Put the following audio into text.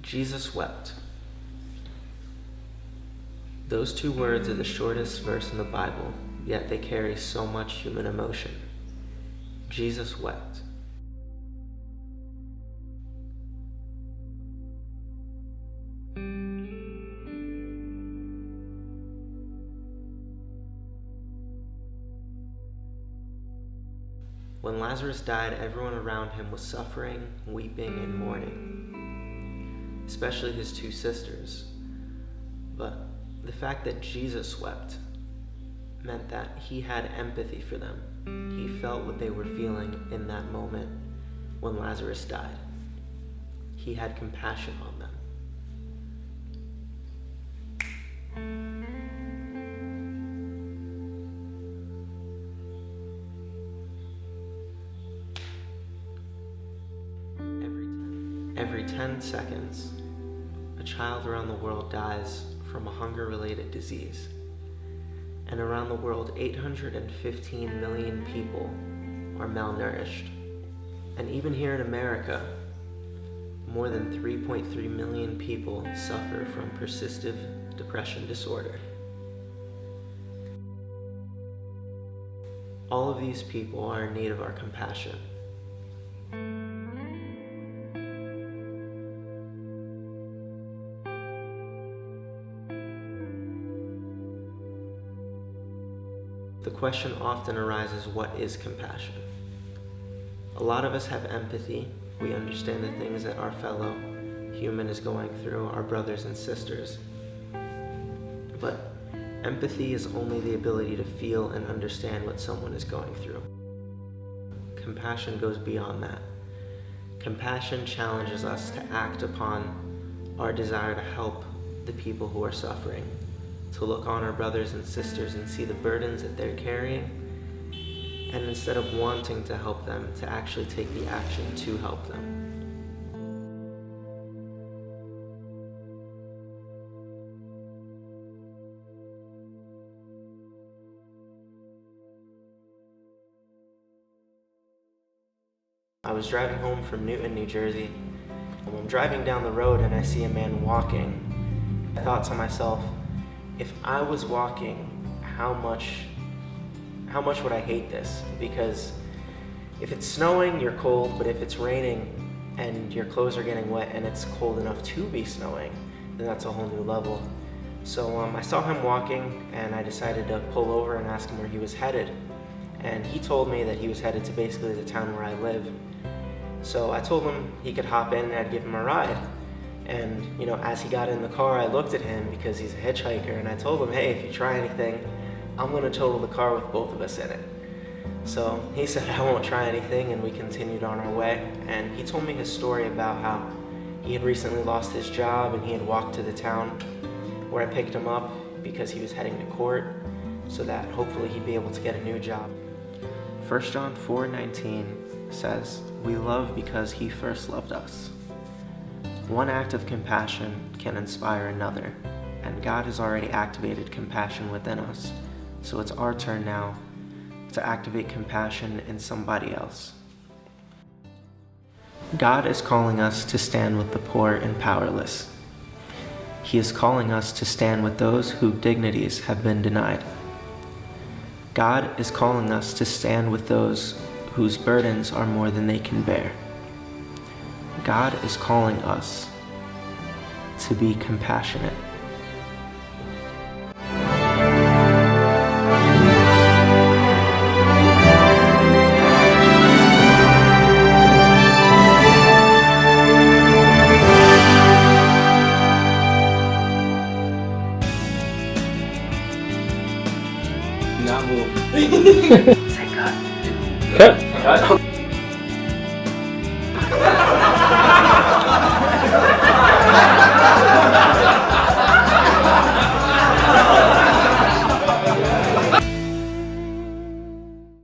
Jesus wept. Those two words are the shortest verse in the Bible, yet they carry so much human emotion. Jesus wept. When Lazarus died, everyone around him was suffering, weeping, and mourning, especially his two sisters. But the fact that Jesus wept meant that he had empathy for them. He felt what they were feeling in that moment when Lazarus died. He had compassion on them. Every 10 seconds, a child around the world dies from a hunger-related disease. And around the world, 815 million people are malnourished. And even here in America, more than 3.3 million people suffer from persistent depression disorder. All of these people are in need of our compassion. The question often arises, what is compassion? A lot of us have empathy. We understand the things that our fellow human is going through, our brothers and sisters. But empathy is only the ability to feel and understand what someone is going through. Compassion goes beyond that. Compassion challenges us to act upon our desire to help the people who are suffering, to look on our brothers and sisters and see the burdens that they're carrying, and instead of wanting to help them, to actually take the action to help them. I was driving home from Newton, New Jersey, and I'm driving down the road and I see a man walking. I thought to myself, if I was walking, how much would I hate this? Because if it's snowing, you're cold, but if it's raining and your clothes are getting wet and it's cold enough to be snowing, then that's a whole new level. So I saw him walking and I decided to pull over and ask him where he was headed. And he told me that he was headed to basically the town where I live. So I told him he could hop in and I'd give him a ride. And, as he got in the car, I looked at him because he's a hitchhiker, and I told him, hey, if you try anything, I'm going to total the car with both of us in it. So he said, I won't try anything, and we continued on our way. And he told me his story about how he had recently lost his job, and he had walked to the town where I picked him up because he was heading to court, so that hopefully he'd be able to get a new job. 1 John 4:19 says, we love because he first loved us. One act of compassion can inspire another, and God has already activated compassion within us, so it's our turn now to activate compassion in somebody else. God is calling us to stand with the poor and powerless. He is calling us to stand with those whose dignities have been denied. God is calling us to stand with those whose burdens are more than they can bear. God is calling us to be compassionate. Not move. Say cut. Cut. Cut.